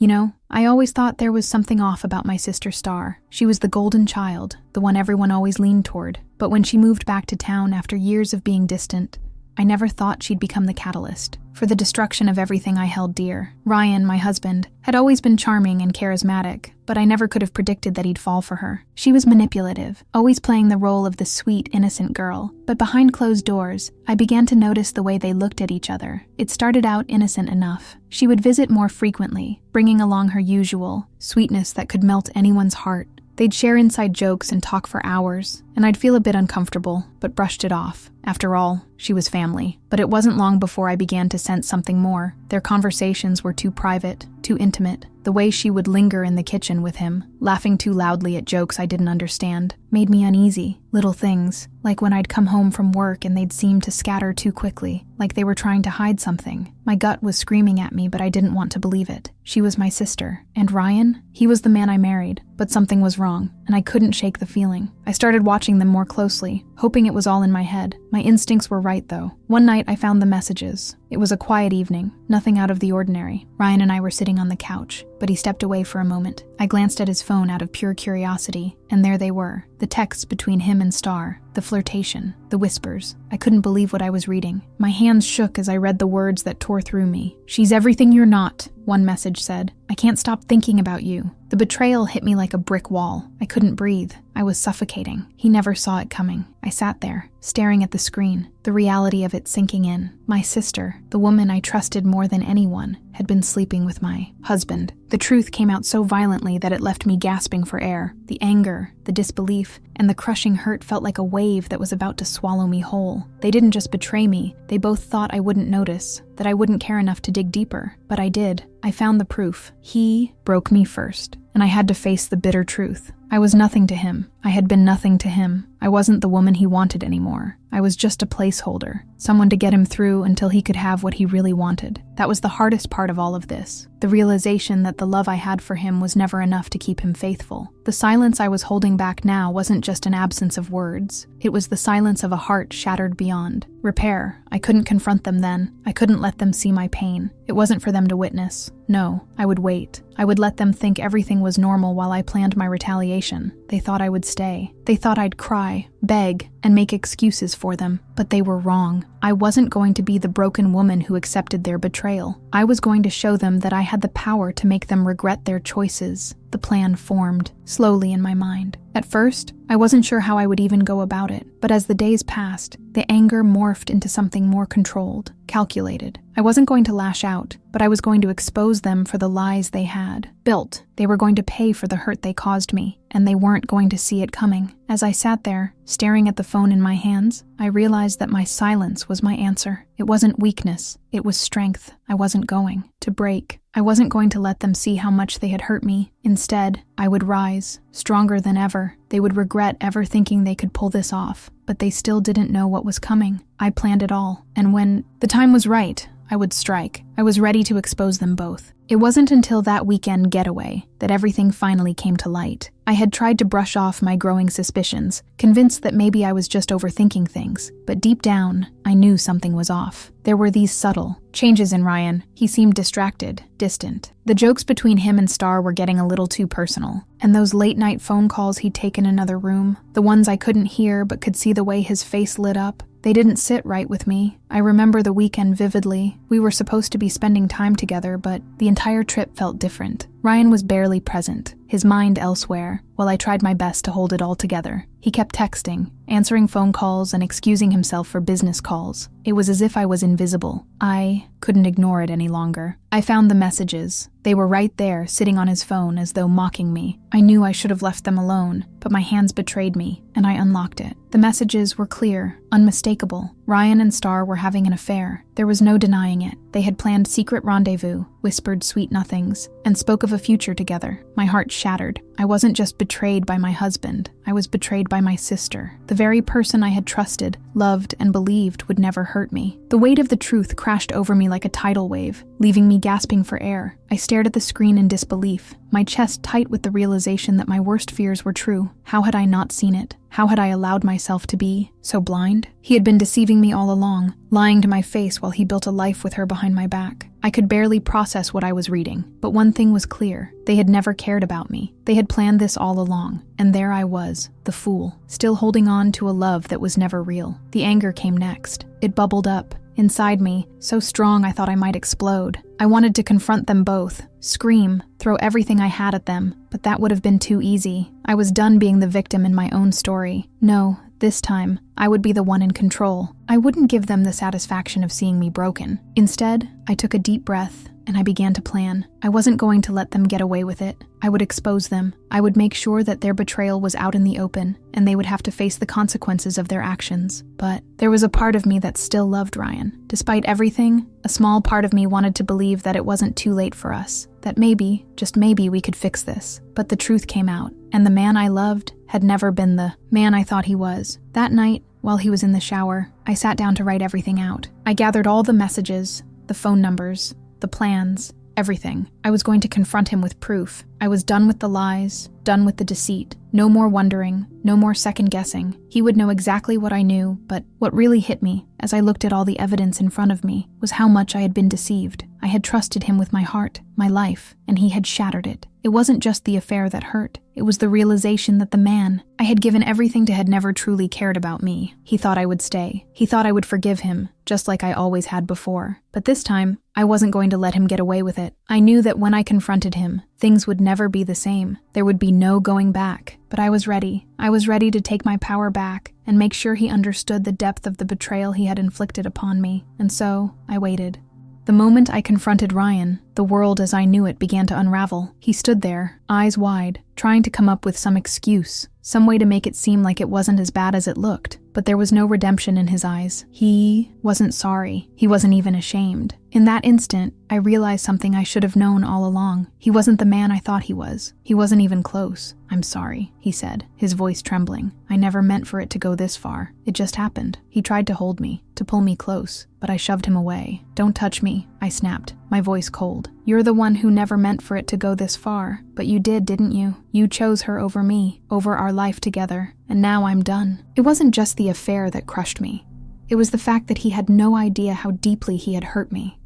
You know, I always thought there was something off about my sister Star. She was the golden child, the one everyone always leaned toward. But when she moved back to town after years of being distant, I never thought she'd become the catalyst for the destruction of everything I held dear. Ryan, my husband, had always been charming and charismatic, but I never could have predicted that he'd fall for her. She was manipulative, always playing the role of the sweet, innocent girl. But behind closed doors, I began to notice the way they looked at each other. It started out innocent enough. She would visit more frequently, bringing along her usual sweetness that could melt anyone's heart. They'd share inside jokes and talk for hours, and I'd feel a bit uncomfortable, but brushed it off. After all, she was family. But it wasn't long before I began to sense something more. Their conversations were too private, too intimate. The way she would linger in the kitchen with him, laughing too loudly at jokes I didn't understand, made me uneasy. Little things, like when I'd come home from work and they'd seem to scatter too quickly, like they were trying to hide something. My gut was screaming at me, but I didn't want to believe it. She was my sister. And Ryan? He was the man I married. But something was wrong, and I couldn't shake the feeling. I started watching them more closely, hoping it was all in my head. My instincts were right, though. One night I found the messages. It was a quiet evening, nothing out of the ordinary. Ryan and I were sitting on the couch, but he stepped away for a moment. I glanced at his phone out of pure curiosity, and there they were. The texts between him and Star, the flirtation, the whispers. I couldn't believe what I was reading. My hands shook as I read the words that tore through me. "She's everything you're not," one message said. "I can't stop thinking about you." The betrayal hit me like a brick wall. I couldn't breathe. I was suffocating. He never saw it coming. I sat there, staring at the screen, the reality of it sinking in. My sister, the woman I trusted more than anyone, had been sleeping with my husband. The truth came out so violently that it left me gasping for air. The anger, the disbelief, and the crushing hurt felt like a wave that was about to swallow me whole. They didn't just betray me. They both thought I wouldn't notice, that I wouldn't care enough to dig deeper. But I did. I found the proof. He broke me first, and I had to face the bitter truth. I was nothing to him. I had been nothing to him. I wasn't the woman he wanted anymore. I was just a placeholder, someone to get him through until he could have what he really wanted. That was the hardest part of all of this, the realization that the love I had for him was never enough to keep him faithful. The silence I was holding back now wasn't just an absence of words. It was the silence of a heart shattered beyond repair. I couldn't confront them then. I couldn't let them see my pain. It wasn't for them to witness. No, I would wait. I would let them think everything was normal while I planned my retaliation. They thought I would stay. They thought I'd cry, beg, and make excuses for them. But they were wrong. I wasn't going to be the broken woman who accepted their betrayal. I was going to show them that I had the power to make them regret their choices. The plan formed, slowly in my mind. At first, I wasn't sure how I would even go about it, but as the days passed, the anger morphed into something more controlled, calculated. I wasn't going to lash out, but I was going to expose them for the lies they had built. They were going to pay for the hurt they caused me, and they weren't going to see it coming. As I sat there, staring at the phone in my hands, I realized that my silence was my answer. It wasn't weakness, it was strength. I wasn't going to break. I wasn't going to let them see how much they had hurt me. Instead, I would rise, stronger than ever. They would regret ever thinking they could pull this off, but they still didn't know what was coming. I planned it all, and when the time was right, I would strike. I was ready to expose them both. It wasn't until that weekend getaway that everything finally came to light. I had tried to brush off my growing suspicions, convinced that maybe I was just overthinking things, but deep down, I knew something was off. There were these subtle changes in Ryan. He seemed distracted, distant. The jokes between him and Star were getting a little too personal, and those late-night phone calls he'd take in another room, the ones I couldn't hear but could see the way his face lit up, they didn't sit right with me. I remember the weekend vividly. We were supposed to be spending time together, but the entire trip felt different. Ryan was barely present, his mind elsewhere, while I tried my best to hold it all together. He kept texting, answering phone calls, and excusing himself for business calls. It was as if I was invisible. I couldn't ignore it any longer. I found the messages. They were right there, sitting on his phone as though mocking me. I knew I should have left them alone, but my hands betrayed me, and I unlocked it. The messages were clear, unmistakable. Ryan and Star were having an affair. There was no denying it. They had planned secret rendezvous, whispered sweet nothings, and spoke of a future together. My heart shattered. I wasn't just betrayed by my husband. I was betrayed by my sister. The very person I had trusted, loved, and believed would never hurt me. The weight of the truth crashed over me like a tidal wave, leaving me gasping for air. I stared at the screen in disbelief, my chest tight with the realization that my worst fears were true. How had I not seen it? How had I allowed myself to be so blind? He had been deceiving me all along, lying to my face while he built a life with her behind my back. I could barely process what I was reading, but one thing was clear. They had never cared about me. They had planned this all along, and there I was, the fool, still holding on to a love that was never real. The anger came next. It bubbled up inside me, so strong I thought I might explode. I wanted to confront them both, scream, throw everything I had at them, but that would have been too easy. I was done being the victim in my own story. No, this time, I would be the one in control. I wouldn't give them the satisfaction of seeing me broken. Instead, I took a deep breath and I began to plan. I wasn't going to let them get away with it. I would expose them. I would make sure that their betrayal was out in the open, and they would have to face the consequences of their actions. But there was a part of me that still loved Ryan. Despite everything, a small part of me wanted to believe that it wasn't too late for us, that maybe, just maybe, we could fix this. But the truth came out, and the man I loved had never been the man I thought he was. That night, while he was in the shower, I sat down to write everything out. I gathered all the messages, the phone numbers, the plans, everything. I was going to confront him with proof. I was done with the lies, done with the deceit. No more wondering, no more second guessing. He would know exactly what I knew, but what really hit me, as I looked at all the evidence in front of me, was how much I had been deceived. I had trusted him with my heart, my life, and he had shattered it. It wasn't just the affair that hurt. It was the realization that the man I had given everything to had never truly cared about me. He thought I would stay. He thought I would forgive him, just like I always had before. But this time, I wasn't going to let him get away with it. I knew that when I confronted him, things would never be the same. There would be no going back. But I was ready. I was ready to take my power back and make sure he understood the depth of the betrayal he had inflicted upon me. And so, I waited. The moment I confronted Ryan, the world as I knew it began to unravel. He stood there, eyes wide, trying to come up with some excuse, some way to make it seem like it wasn't as bad as it looked. But there was no redemption in his eyes. He wasn't sorry. He wasn't even ashamed. In that instant, I realized something I should have known all along. He wasn't the man I thought he was. He wasn't even close. "I'm sorry," he said, his voice trembling. "I never meant for it to go this far. It just happened." He tried to hold me, to pull me close, but I shoved him away. "Don't touch me," I snapped, my voice cold. "You're the one who never meant for it to go this far. But you did, didn't you? You chose her over me, over our life together, and now I'm done." It wasn't just the affair that crushed me. It was the fact that he had no idea how deeply he had hurt me.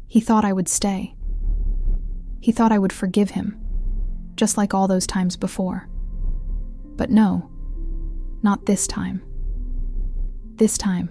He thought I would stay. He thought I would forgive him, just like all those times before. But no, not this time. This time,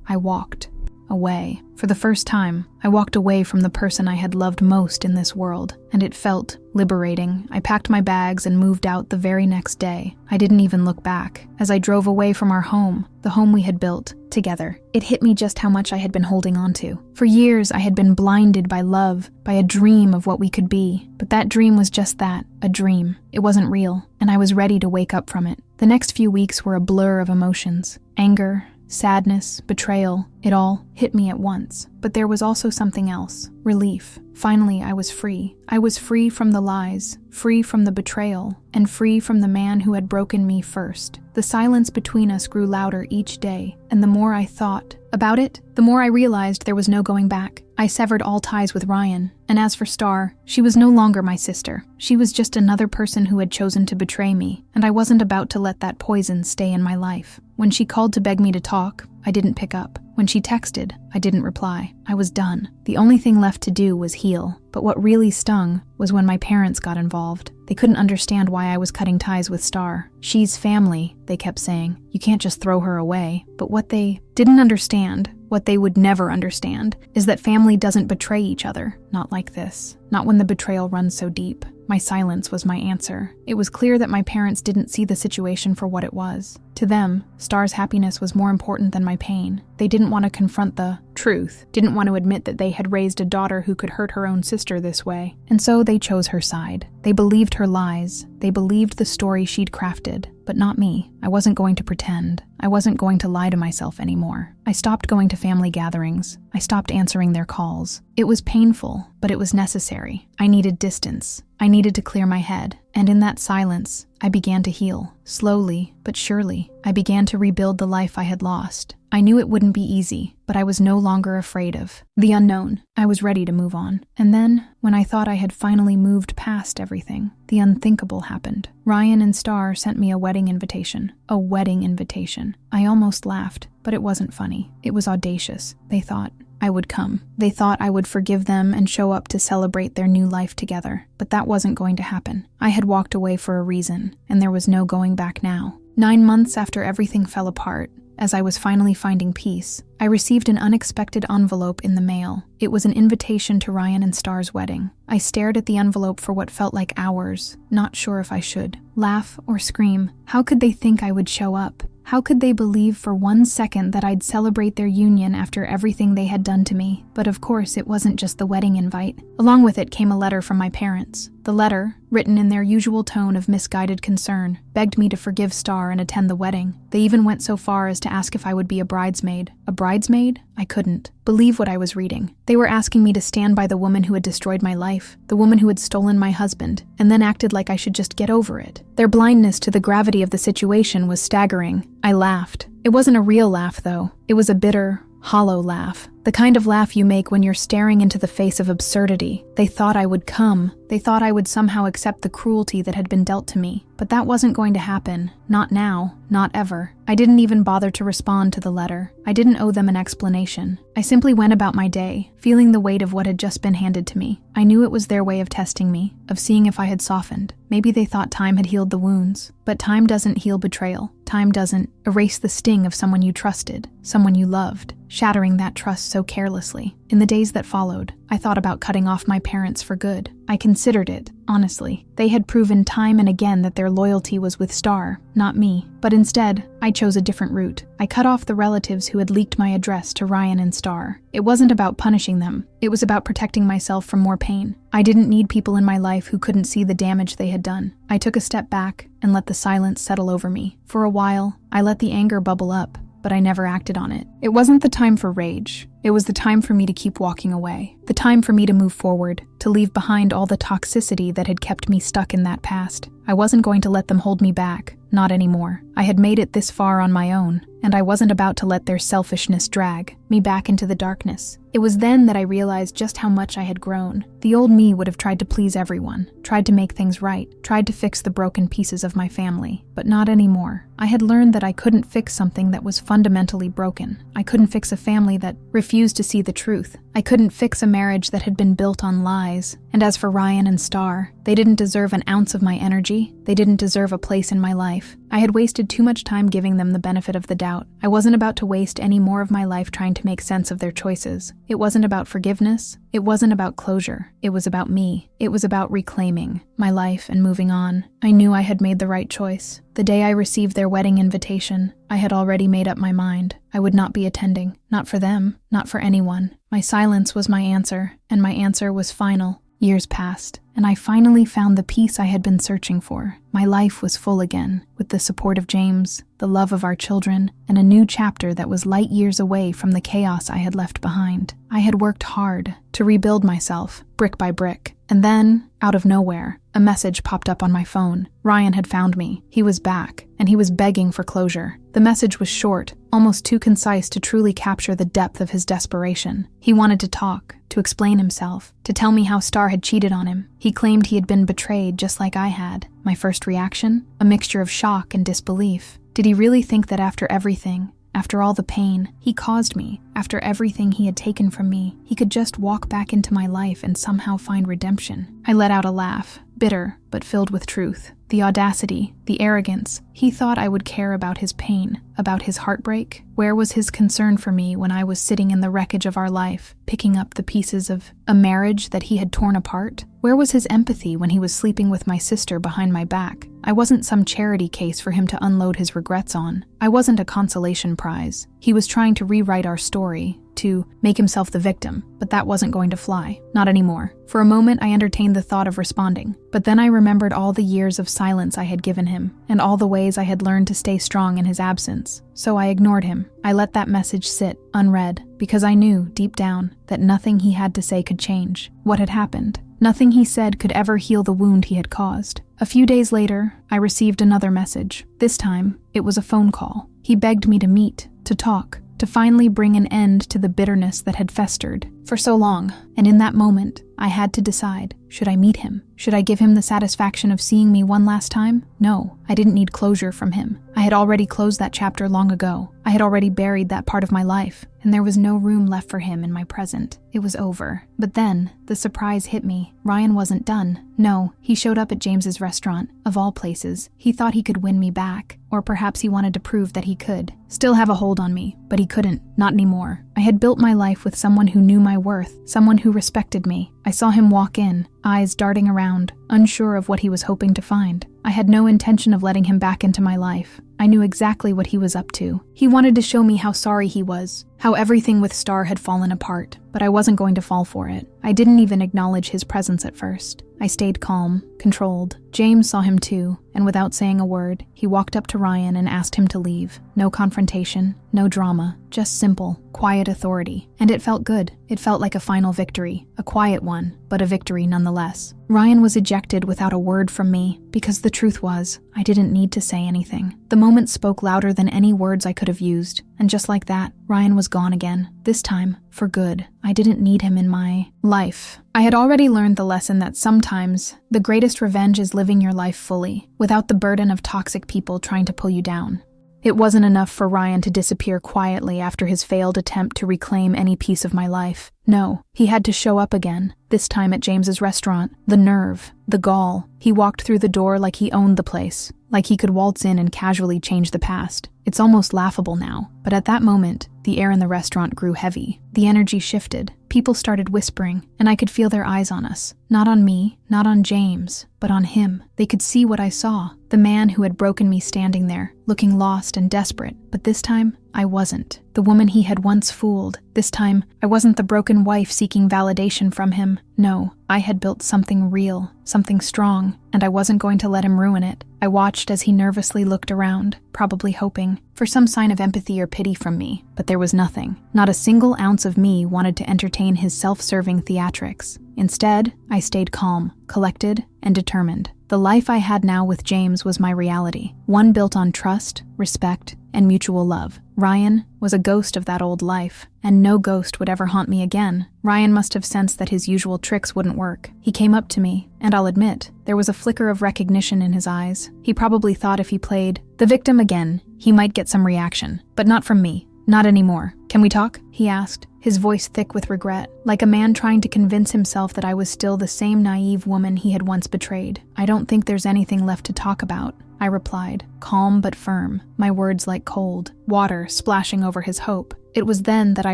I walked away. For the first time, I walked away from the person I had loved most in this world, and it felt liberating. I packed my bags and moved out the very next day. I didn't even look back. As I drove away from our home, the home we had built together, it hit me just how much I had been holding on to. For years, I had been blinded by love, by a dream of what we could be. But that dream was just that, a dream. It wasn't real, and I was ready to wake up from it. The next few weeks were a blur of emotions. Anger, sadness, betrayal, it all hit me at once. But there was also something else, relief. Finally, I was free. I was free from the lies, free from the betrayal, and free from the man who had broken me first. The silence between us grew louder each day, and the more I thought about it, the more I realized there was no going back. I severed all ties with Ryan, and as for Star, she was no longer my sister. She was just another person who had chosen to betray me, and I wasn't about to let that poison stay in my life. When she called to beg me to talk, I didn't pick up. When she texted, I didn't reply. I was done. The only thing left to do was heal. But what really stung was when my parents got involved. They couldn't understand why I was cutting ties with Star. She's family, they kept saying. You can't just throw her away. But what they didn't understand, what they would never understand, is that family doesn't betray each other. Not like this. Not when the betrayal runs so deep. My silence was my answer. It was clear that my parents didn't see the situation for what it was. To them, Star's happiness was more important than my pain. They didn't want to confront the truth, didn't want to admit that they had raised a daughter who could hurt her own sister this way. And so they chose her side. They believed her lies. They believed the story she'd crafted. But not me. I wasn't going to pretend. I wasn't going to lie to myself anymore. I stopped going to family gatherings. I stopped answering their calls. It was painful, but it was necessary. I needed distance. I needed to clear my head. And in that silence, I began to heal. Slowly, but surely, I began to rebuild the life I had lost. I knew it wouldn't be easy, but I was no longer afraid of the unknown. I was ready to move on. And then, when I thought I had finally moved past everything, the unthinkable happened. Ryan and Star sent me a wedding invitation. A wedding invitation. I almost laughed, but it wasn't funny. It was audacious. They thought I would come. They thought I would forgive them and show up to celebrate their new life together. But that wasn't going to happen. I had walked away for a reason, and there was no going back now. 9 months after everything fell apart, as I was finally finding peace, I received an unexpected envelope in the mail. It was an invitation to Ryan and Star's wedding. I stared at the envelope for what felt like hours, not sure if I should laugh or scream. How could they think I would show up? How could they believe for 1 second that I'd celebrate their union after everything they had done to me? But of course, it wasn't just the wedding invite. Along with it came a letter from my parents. The letter, written in their usual tone of misguided concern, begged me to forgive Star and attend the wedding. They even went so far as to ask if I would be a bridesmaid. A bridesmaid? I couldn't believe what I was reading. They were asking me to stand by the woman who had destroyed my life, the woman who had stolen my husband, and then acted like I should just get over it. Their blindness to the gravity of the situation was staggering. I laughed. It wasn't a real laugh, though. It was a bitter, hollow laugh. The kind of laugh you make when you're staring into the face of absurdity. They thought I would come. They thought I would somehow accept the cruelty that had been dealt to me. But that wasn't going to happen. Not now. Not ever. I didn't even bother to respond to the letter. I didn't owe them an explanation. I simply went about my day, feeling the weight of what had just been handed to me. I knew it was their way of testing me, of seeing if I had softened. Maybe they thought time had healed the wounds. But time doesn't heal betrayal. Time doesn't erase the sting of someone you trusted, someone you loved, shattering that trust so carelessly. In the days that followed, I thought about cutting off my parents for good. I considered it, honestly. They had proven time and again that their loyalty was with Star, not me. But instead, I chose a different route. I cut off the relatives who had leaked my address to Ryan and Star. It wasn't about punishing them. It was about protecting myself from more pain. I didn't need people in my life who couldn't see the damage they had done. I took a step back and let the silence settle over me. For a while, I let the anger bubble up, but I never acted on it. It wasn't the time for rage. It was the time for me to keep walking away. The time for me to move forward, to leave behind all the toxicity that had kept me stuck in that past. I wasn't going to let them hold me back. Not anymore. I had made it this far on my own, and I wasn't about to let their selfishness drag me back into the darkness. It was then that I realized just how much I had grown. The old me would have tried to please everyone, tried to make things right, tried to fix the broken pieces of my family, but not anymore. I had learned that I couldn't fix something that was fundamentally broken. I couldn't fix a family that refused to see the truth. I couldn't fix a marriage that had been built on lies. And as for Ryan and Star, they didn't deserve an ounce of my energy. They didn't deserve a place in my life. I had wasted too much time giving them the benefit of the doubt. I wasn't about to waste any more of my life trying to make sense of their choices. It wasn't about forgiveness. It wasn't about closure. It was about me. It was about reclaiming my life and moving on. I knew I had made the right choice. The day I received their wedding invitation, I had already made up my mind. I would not be attending. Not for them. Not for anyone. My silence was my answer, and my answer was final. Years passed, and I finally found the peace I had been searching for. My life was full again, with the support of James, the love of our children, and a new chapter that was light years away from the chaos I had left behind. I had worked hard to rebuild myself, brick by brick. And then, out of nowhere, a message popped up on my phone. Ryan had found me. He was back, and he was begging for closure. The message was short, almost too concise to truly capture the depth of his desperation. He wanted to talk, to explain himself, to tell me how Star had cheated on him. He claimed he had been betrayed just like I had. My first reaction? A mixture of shock and disbelief. Did he really think that after everything, after all the pain he caused me, after everything he had taken from me, he could just walk back into my life and somehow find redemption? I let out a laugh, bitter but filled with truth. The audacity, the arrogance. He thought I would care about his pain, about his heartbreak. Where was his concern for me when I was sitting in the wreckage of our life, picking up the pieces of a marriage that he had torn apart? Where was his empathy when he was sleeping with my sister behind my back? I wasn't some charity case for him to unload his regrets on. I wasn't a consolation prize. He was trying to rewrite our story, to make himself the victim, but that wasn't going to fly. Not anymore. For a moment, I entertained the thought of responding, but then I remembered all the years of silence I had given him, and all the ways I had learned to stay strong in his absence. So I ignored him. I let that message sit, unread, because I knew, deep down, that nothing he had to say could change what had happened. Nothing he said could ever heal the wound he had caused. A few days later, I received another message. This time, it was a phone call. He begged me to meet, to talk. to finally bring an end to the bitterness that had festered for so long. And in that moment, I had to decide, should I meet him? Should I give him the satisfaction of seeing me one last time? No, I didn't need closure from him. I had already closed that chapter long ago. I had already buried that part of my life, and there was no room left for him in my present. It was over. But then, the surprise hit me. Ryan wasn't done. No, he showed up at James's restaurant, of all places. He thought he could win me back, or perhaps he wanted to prove that he could still have a hold on me, but he couldn't, not anymore. I had built my life with someone who knew my worth, someone who respected me. I saw him walk in, eyes darting around, unsure of what he was hoping to find. I had no intention of letting him back into my life. I knew exactly what he was up to. He wanted to show me how sorry he was, how everything with Star had fallen apart, but I wasn't going to fall for it. I didn't even acknowledge his presence at first. I stayed calm, controlled. James saw him too, and without saying a word, he walked up to Ryan and asked him to leave. No confrontation, no drama, just simple, quiet authority. And it felt good. It felt like a final victory, a quiet one, but a victory nonetheless. Ryan was ejected without a word from me, because the truth was, I didn't need to say anything. The moment spoke louder than any words I could have used, and just like that, Ryan was gone again. This time, for good. I didn't need him in my life. I had already learned the lesson that sometimes the greatest revenge is living your life fully, without the burden of toxic people trying to pull you down. It wasn't enough for Ryan to disappear quietly after his failed attempt to reclaim any piece of my life. No, he had to show up again, this time at James's restaurant. The nerve, the gall. He walked through the door like he owned the place, like he could waltz in and casually change the past. It's almost laughable now, but at that moment, the air in the restaurant grew heavy. The energy shifted. People started whispering, and I could feel their eyes on us. Not on me, not on James, but on him. They could see what I saw, the man who had broken me standing there, looking lost and desperate. But this time, I wasn't. The woman he had once fooled. This time, I wasn't the broken wife seeking validation from him. No, I had built something real, something strong, and I wasn't going to let him ruin it. I watched as he nervously looked around, probably hoping for some sign of empathy or pity from me, but there was nothing. Not a single ounce of me wanted to entertain his self-serving theatrics. Instead, I stayed calm, collected, and determined. The life I had now with James was my reality, one built on trust, respect, and mutual love. Ryan was a ghost of that old life, and no ghost would ever haunt me again. Ryan must have sensed that his usual tricks wouldn't work. He came up to me, and I'll admit, there was a flicker of recognition in his eyes. He probably thought if he played the victim again, he might get some reaction, but not from me. Not anymore. Can we talk? He asked, his voice thick with regret, like a man trying to convince himself that I was still the same naive woman he had once betrayed. I don't think there's anything left to talk about, I replied, calm but firm, my words like cold water splashing over his hope. It was then that I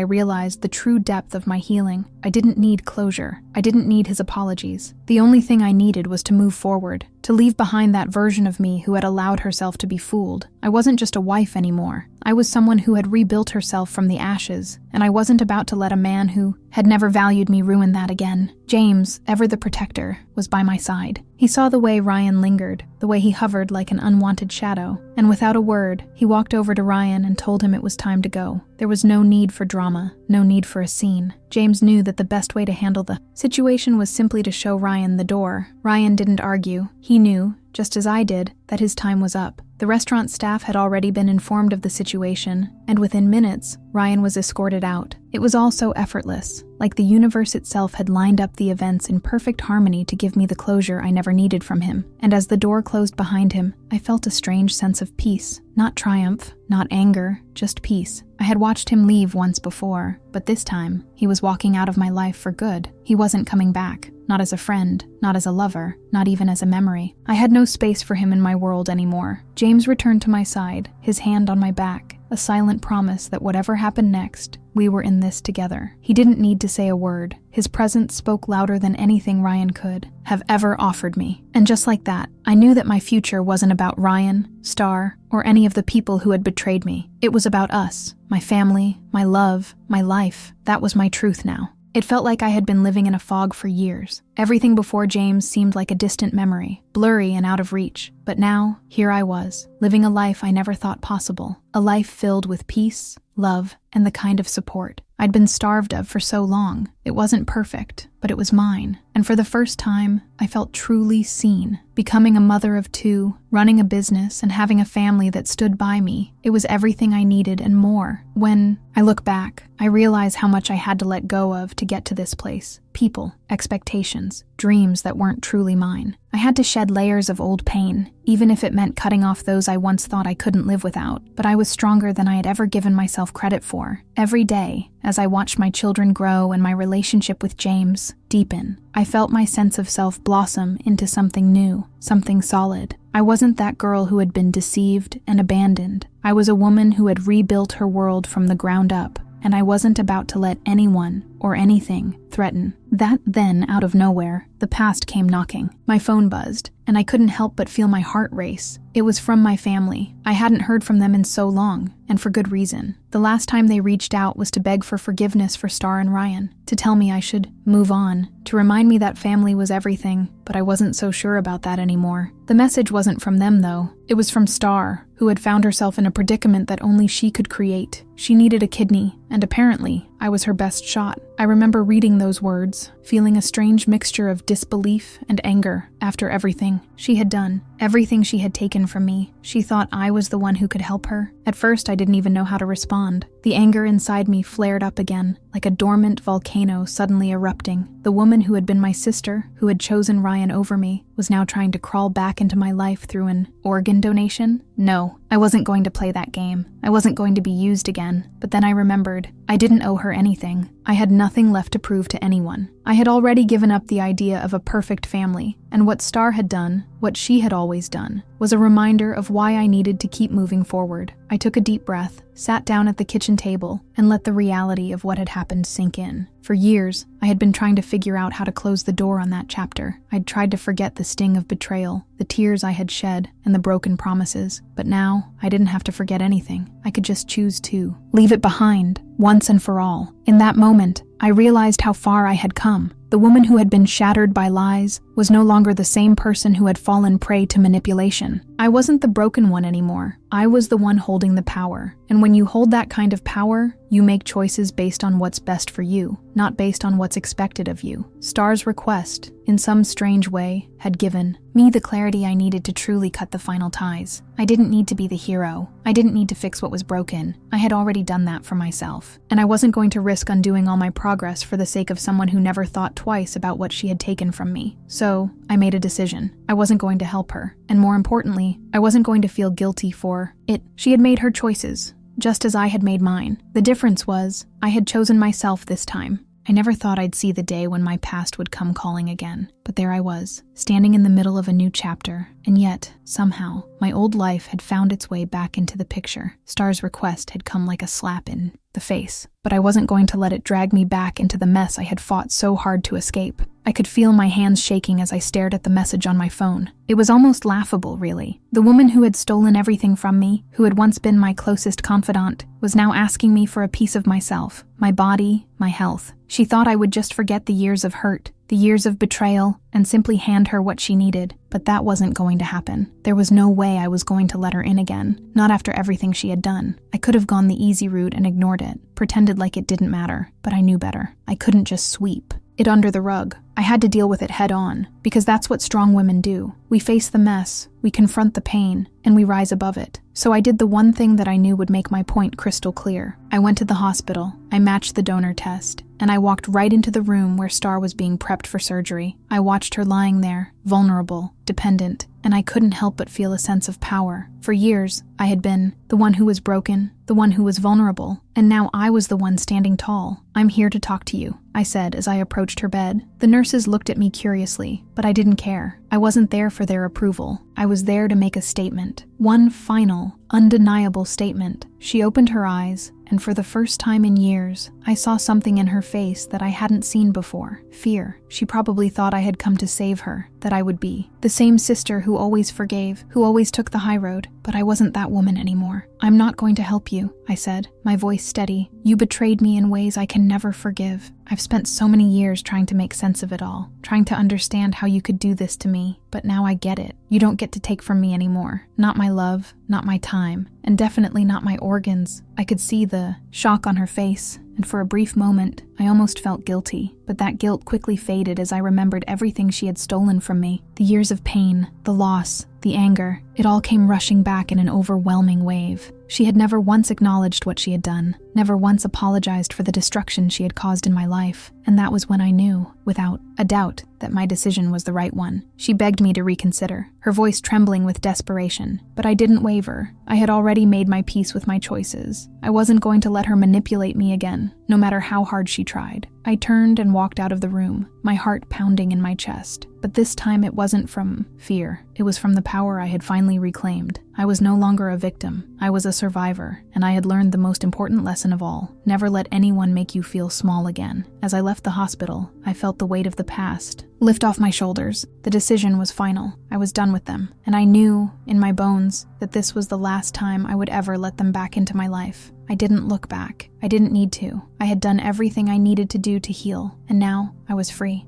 realized the true depth of my healing. I didn't need closure. I didn't need his apologies. The only thing I needed was to move forward, to leave behind that version of me who had allowed herself to be fooled. I wasn't just a wife anymore. I was someone who had rebuilt herself from the ashes, and I wasn't about to let a man who had never valued me ruin that again. James, ever the protector, was by my side. He saw the way Ryan lingered, the way he hovered like an unwanted shadow, and without a word, he walked over to Ryan and told him it was time to go. There was no need for drama, no need for a scene. James knew that the best way to handle the situation was simply to show Ryan the door. Ryan didn't argue. He knew, just as I did, that his time was up. The restaurant staff had already been informed of the situation, and within minutes, Ryan was escorted out. It was all so effortless, like the universe itself had lined up the events in perfect harmony to give me the closure I never needed from him. And as the door closed behind him, I felt a strange sense of peace. Not triumph, not anger, just peace. I had watched him leave once before, but this time, he was walking out of my life for good. He wasn't coming back. Not as a friend, not as a lover, not even as a memory. I had no space for him in my world anymore. James returned to my side, his hand on my back, a silent promise that whatever happened next, we were in this together. He didn't need to say a word. His presence spoke louder than anything Ryan could have ever offered me. And just like that, I knew that my future wasn't about Ryan, Star, or any of the people who had betrayed me. It was about us, my family, my love, my life. That was my truth now. It felt like I had been living in a fog for years, Everything before James seemed like a distant memory, blurry and out of reach. But now, here I was, living a life I never thought possible. A life filled with peace, love, and the kind of support I'd been starved of for so long. It wasn't perfect, but it was mine. And for the first time, I felt truly seen. Becoming a mother of 2, running a business, and having a family that stood by me, it was everything I needed and more. When I look back, I realize how much I had to let go of to get to this place. People, expectations, dreams that weren't truly mine. I had to shed layers of old pain, even if it meant cutting off those I once thought I couldn't live without. But I was stronger than I had ever given myself credit for. Every day, as I watched my children grow and my relationship with James deepen, I felt my sense of self blossom into something new, something solid. I wasn't that girl who had been deceived and abandoned. I was a woman who had rebuilt her world from the ground up, and I wasn't about to let anyone or anything threaten. Then, out of nowhere, the past came knocking. My phone buzzed, and I couldn't help but feel my heart race. It was from my family. I hadn't heard from them in so long, and for good reason. The last time they reached out was to beg for forgiveness for Star and Ryan, to tell me I should move on, to remind me that family was everything, but I wasn't so sure about that anymore. The message wasn't from them, though. It was from Star, who had found herself in a predicament that only she could create. She needed a kidney, and apparently, I was her best shot. I remember reading those words, feeling a strange mixture of disbelief and anger after everything she had done, everything she had taken from me. She thought I was the one who could help her. At first, I didn't even know how to respond. The anger inside me flared up again, like a dormant volcano suddenly erupting. The woman who had been my sister, who had chosen Ryan over me, was now trying to crawl back into my life through an organ donation? No, I wasn't going to play that game. I wasn't going to be used again. But then I remembered, I didn't owe her anything. I had nothing left to prove to anyone. I had already given up the idea of a perfect family, and what Star had done, what she had always done, was a reminder of why I needed to keep moving forward. I took a deep breath, sat down at the kitchen table, and let the reality of what had happened sink in. For years, I had been trying to figure out how to close the door on that chapter. I'd tried to forget the sting of betrayal, the tears I had shed, and the broken promises. But now, I didn't have to forget anything. I could just choose to leave it behind, once and for all. In that moment, I realized how far I had come. The woman who had been shattered by lies was no longer the same person who had fallen prey to manipulation. I wasn't the broken one anymore. I was the one holding the power. And when you hold that kind of power, you make choices based on what's best for you, not based on what's expected of you. Star's request, in some strange way, had given me the clarity I needed to truly cut the final ties. I didn't need to be the hero. I didn't need to fix what was broken. I had already done that for myself. And I wasn't going to risk undoing all my progress for the sake of someone who never thought twice about what she had taken from me. So, I made a decision. I wasn't going to help her. And more importantly, I wasn't going to feel guilty for it. She had made her choices, just as I had made mine. The difference was, I had chosen myself this time. I never thought I'd see the day when my past would come calling again. But there I was, standing in the middle of a new chapter, and yet, somehow, my old life had found its way back into the picture. Star's request had come like a slap in the face, but I wasn't going to let it drag me back into the mess I had fought so hard to escape. I could feel my hands shaking as I stared at the message on my phone. It was almost laughable, really. The woman who had stolen everything from me, who had once been my closest confidant, was now asking me for a piece of myself, my body, my health. She thought I would just forget the years of hurt, the years of betrayal, and simply hand her what she needed. But that wasn't going to happen. There was no way I was going to let her in again, not after everything she had done. I could have gone the easy route and ignored it, pretended like it didn't matter, but I knew better. I couldn't just sweep it under the rug. I had to deal with it head on, because that's what strong women do. We face the mess, we confront the pain, and we rise above it. So I did the one thing that I knew would make my point crystal clear. I went to the hospital, I matched the donor test, and I walked right into the room where Star was being prepped for surgery. I watched her lying there, vulnerable, dependent, and I couldn't help but feel a sense of power. For years, I had been the one who was broken, the one who was vulnerable, and now I was the one standing tall. "I'm here to talk to you," I said as I approached her bed. The nurses looked at me curiously, but I didn't care. I wasn't there for their approval. I was there to make a statement. One final, undeniable statement. She opened her eyes, and for the first time in years, I saw something in her face that I hadn't seen before. Fear. She probably thought I had come to save her, that I would be the same sister who always forgave, who always took the high road. But I wasn't that woman anymore. "I'm not going to help you," I said, my voice steady. "You betrayed me in ways I can never forgive." I've spent so many years trying to make sense of it all, trying to understand how you could do this to me, but now I get it. You don't get to take from me anymore. Not my love, not my time, and definitely not my organs. I could see the shock on her face, and for a brief moment, I almost felt guilty, but that guilt quickly faded as I remembered everything she had stolen from me. The years of pain, the loss, the anger, it all came rushing back in an overwhelming wave. She had never once acknowledged what she had done, never once apologized for the destruction she had caused in my life, and that was when I knew, without a doubt, that my decision was the right one. She begged me to reconsider, her voice trembling with desperation, but I didn't waver. I had already made my peace with my choices. I wasn't going to let her manipulate me again, no matter how hard she tried. I turned and walked out of the room, my heart pounding in my chest. But this time it wasn't from fear. It was from the power I had finally reclaimed. I was no longer a victim. I was a survivor, and I had learned the most important lesson of all. Never let anyone make you feel small again. As I left the hospital, I felt the weight of the past lift off my shoulders. The decision was final. I was done with them, and I knew, in my bones, that this was the last time I would ever let them back into my life. I didn't look back. I didn't need to. I had done everything I needed to do to heal, and now I was free.